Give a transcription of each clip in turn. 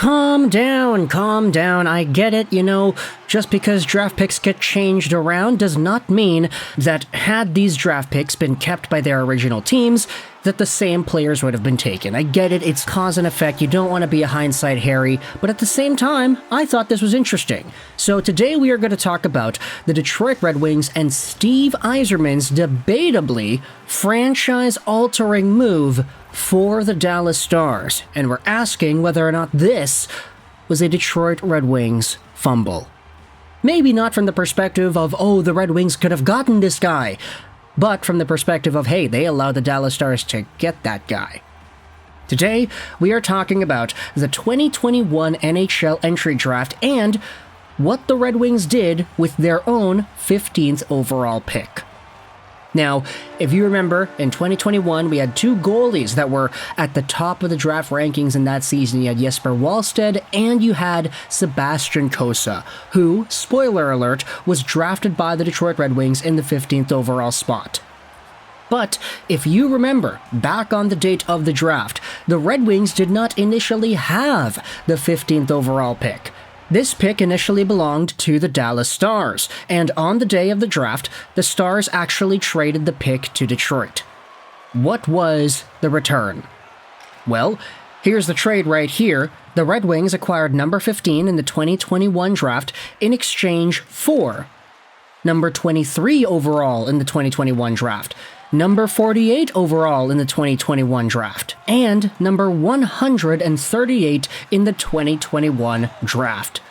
Calm down, I get it, just because draft picks get changed around does not mean that had these draft picks been kept by their original teams, that the same players would have been taken. I get it, it's cause and effect, you don't want to be a hindsight Harry, but at the same time, I thought this was interesting. So today we are going to talk about the Detroit Red Wings and Steve Yzerman's debatably franchise-altering move for the Dallas Stars, and we're asking whether or not this was a Detroit Red Wings fumble. Maybe not from the perspective of, oh, the Red Wings could have gotten this guy, but from the perspective of, hey, they allowed the Dallas Stars to get that guy. Today, we are talking about the 2021 NHL Entry Draft and what the Red Wings did with their own 15th overall pick. Now, if you remember, in 2021, we had two goalies that were at the top of the draft rankings in that season. You had Jesper Wallstedt and you had Sebastian Cossa, who, spoiler alert, was drafted by the Detroit Red Wings in the 15th overall spot. But if you remember, back on the date of the draft, the Red Wings did not initially have the 15th overall pick. This pick initially belonged to the Dallas Stars, and on the day of the draft, the Stars actually traded the pick to Detroit. What was the return? Well, here's the trade right here. The Red Wings acquired number 15 in the 2021 draft in exchange for number 23 overall in the 2021 draft, number 48 overall in the 2021 draft, and number 138 in the 2021 draft.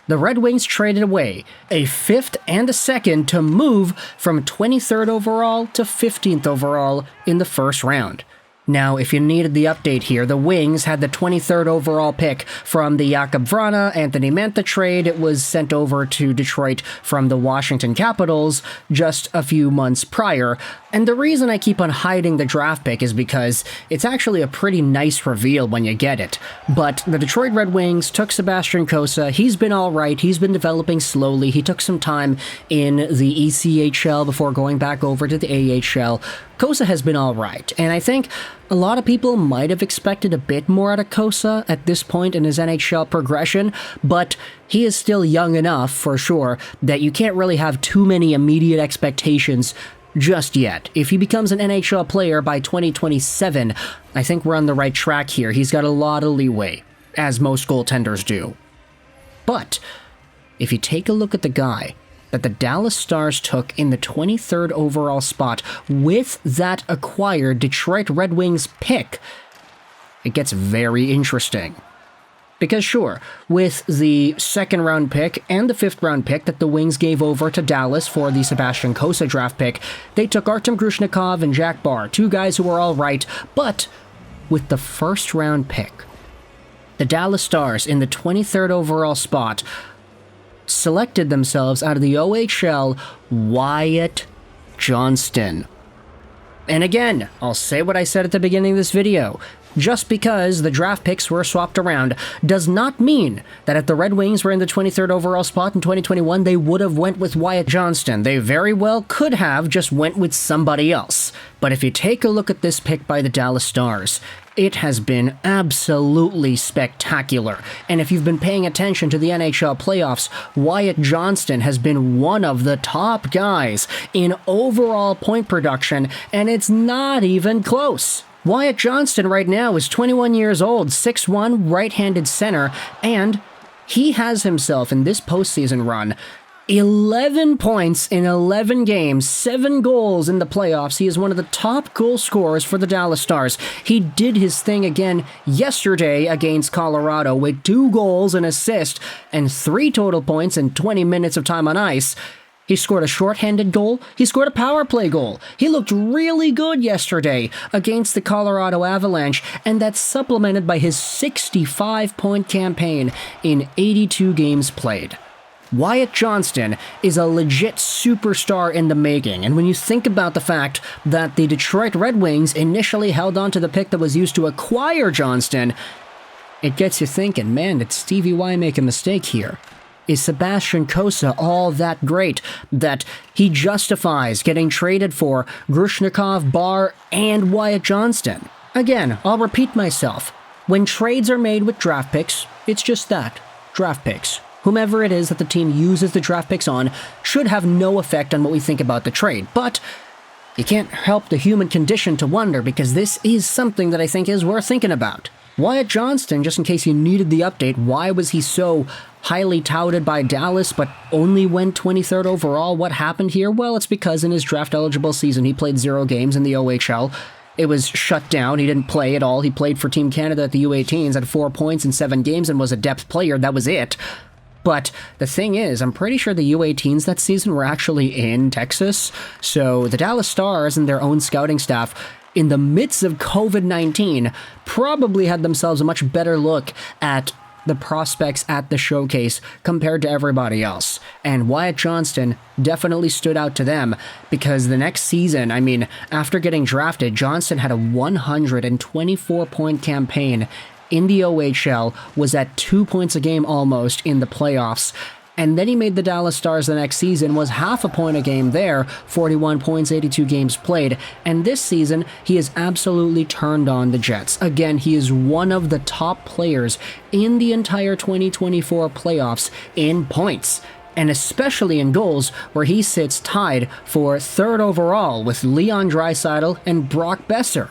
The Red Wings traded away a 5th and a 2nd to move from 23rd overall to 15th overall in the first round. Now, if you needed the update here, the Wings had the 23rd overall pick from the Jakub Vrana, Anthony Mantha trade. It was sent over to Detroit from the Washington Capitals just a few months prior. And the reason I keep on hiding the draft pick is because it's actually a pretty nice reveal when you get it. But the Detroit Red Wings took Sebastian Cossa. He's been alright. He's been developing slowly. He took some time in the ECHL before going back over to the AHL. Cossa has been alright, and I think a lot of people might have expected a bit more out of Cossa at this point in his NHL progression, but he is still young enough, for sure, that you can't really have too many immediate expectations just yet. If he becomes an NHL player by 2027, I think we're on the right track here. He's got a lot of leeway, as most goaltenders do. But if you take a look at the guy that the Dallas Stars took in the 23rd overall spot with that acquired Detroit Red Wings pick, it gets very interesting. Because sure, with the 2nd round pick and the 5th round pick that the Wings gave over to Dallas for the Sebastian Cossa draft pick, they took Artem Grushnikov and Jack Barr, two guys who were all right, but with the 1st round pick, the Dallas Stars in the 23rd overall spot selected themselves out of the OHL Wyatt Johnston. And again, I'll say what I said at the beginning of this video. Just because the draft picks were swapped around does not mean that if the Red Wings were in the 23rd overall spot in 2021, they would have went with Wyatt Johnston. They very well could have just went with somebody else. But if you take a look at this pick by the Dallas Stars, it has been absolutely spectacular. And if you've been paying attention to the NHL playoffs, Wyatt Johnston has been one of the top guys in overall point production, and it's not even close. Wyatt Johnston right now is 21 years old, 6'1", right-handed center, and he has himself in this postseason run 11 points in 11 games, 7 goals in the playoffs. He is one of the top goal scorers for the Dallas Stars. He did his thing again yesterday against Colorado with 2 goals, an assist, and 3 total points in 20 minutes of time on ice. He scored a shorthanded goal. He scored a power play goal. He looked really good yesterday against the Colorado Avalanche, and that's supplemented by his 65-point campaign in 82 games played. Wyatt Johnston is a legit superstar in the making, and when you think about the fact that the Detroit Red Wings initially held on to the pick that was used to acquire Johnston, it gets you thinking, man, did Stevie Y make a mistake here? Is Sebastian Cossa all that great that he justifies getting traded for Grushnikov, Barr, and Wyatt Johnston? Again, I'll repeat myself. When trades are made with draft picks, It's just that. Draft picks. Whomever it is that the team uses the draft picks on should have no effect on what we think about the trade. But you can't help the human condition to wonder, because this is something that I think is worth thinking about. Wyatt Johnston, just in case you needed the update, why was he so highly touted by Dallas but only went 23rd overall? What happened here? Well, it's because in his draft-eligible season he played 0 games in the OHL. It was shut down. He didn't play at all. He played for Team Canada at the U18s, had 4 points in 7 games, and was a depth player. That was it. But the thing is, I'm pretty sure the U18s that season were actually in Texas. So the Dallas Stars and their own scouting staff, in the midst of COVID-19, probably had themselves a much better look at the prospects at the showcase compared to everybody else. And Wyatt Johnston definitely stood out to them, because the next season, after getting drafted, Johnston had a 124-point campaign in the OHL, was at 2 points a game almost in the playoffs, and then he made the Dallas Stars the next season, was half a point a game there, 41 points, 82 games played, and this season, he has absolutely turned on the Jets. Again, he is one of the top players in the entire 2024 playoffs in points, and especially in goals, where he sits tied for 3rd overall with Leon Draisaitl and Brock Besser.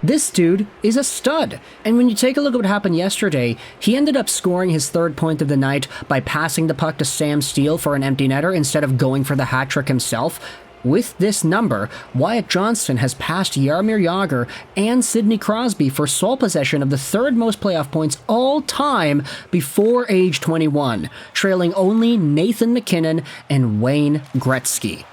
This dude is a stud, and when you take a look at what happened yesterday, he ended up scoring his 3rd point of the night by passing the puck to Sam Steele for an empty netter instead of going for the hat trick himself. With this number, Wyatt Johnston has passed Jaromir Jagr and Sidney Crosby for sole possession of the 3rd most playoff points all time before age 21, trailing only Nathan MacKinnon and Wayne Gretzky.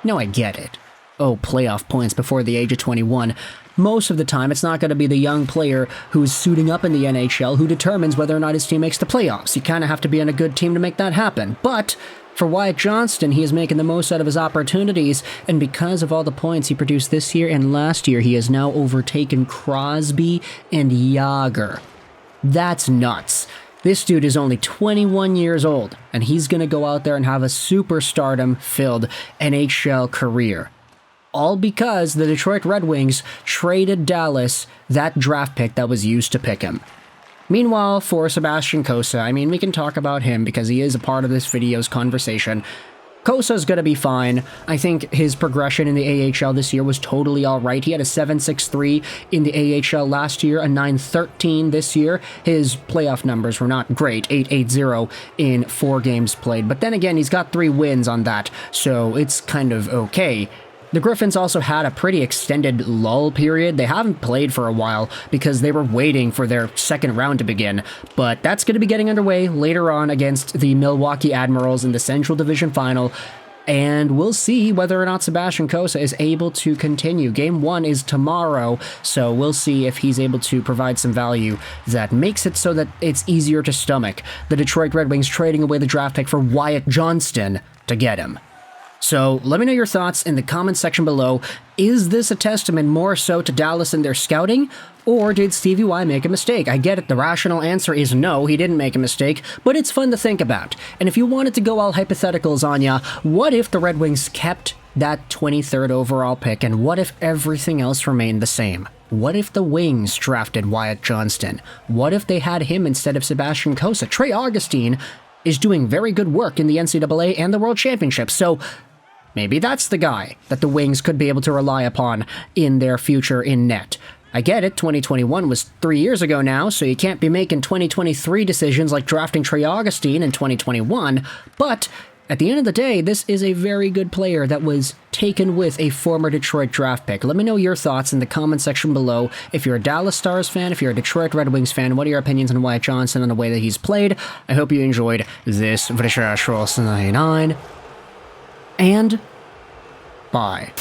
Now I get it. Oh, playoff points before the age of 21. Most of the time, it's not going to be the young player who's suiting up in the NHL who determines whether or not his team makes the playoffs. You kind of have to be on a good team to make that happen. But for Wyatt Johnston, he is making the most out of his opportunities, and because of all the points he produced this year and last year, he has now overtaken Crosby and Jagr. That's nuts. This dude is only 21 years old, and he's going to go out there and have a superstardom-filled NHL career. All because the Detroit Red Wings traded Dallas that draft pick that was used to pick him. Meanwhile, for Sebastian Cossa, we can talk about him because he is a part of this video's conversation. Kossa's gonna be fine. I think his progression in the AHL this year was totally alright. He had a 7.63 in the AHL last year, a 9.13 this year. His playoff numbers were not great, 8.80 in 4 games played. But then again, he's got 3 wins on that, so it's kind of okay. The Griffins also had a pretty extended lull period. They haven't played for a while because they were waiting for their 2nd round to begin, but that's going to be getting underway later on against the Milwaukee Admirals in the Central Division Final, and we'll see whether or not Sebastian Cossa is able to continue. Game 1 is tomorrow, so we'll see if he's able to provide some value that makes it so that it's easier to stomach the Detroit Red Wings trading away the draft pick for Wyatt Johnston to get him. So let me know your thoughts in the comments section below. Is this a testament more so to Dallas and their scouting, or did Stevie Y make a mistake? I get it, the rational answer is no, he didn't make a mistake, but it's fun to think about. And if you wanted to go all hypotheticals on ya, what if the Red Wings kept that 23rd overall pick, and what if everything else remained the same? What if the Wings drafted Wyatt Johnston? What if they had him instead of Sebastian Cossa? Trey Augustine is doing very good work in the NCAA and the World Championship, so maybe that's the guy that the Wings could be able to rely upon in their future in net. I get it, 2021 was 3 years ago now, so you can't be making 2023 decisions like drafting Trey Augustine in 2021, but at the end of the day, this is a very good player that was taken with a former Detroit draft pick. Let me know your thoughts in the comment section below. If you're a Dallas Stars fan, if you're a Detroit Red Wings fan, what are your opinions on Wyatt Johnston and the way that he's played? I hope you enjoyed this video, and bye.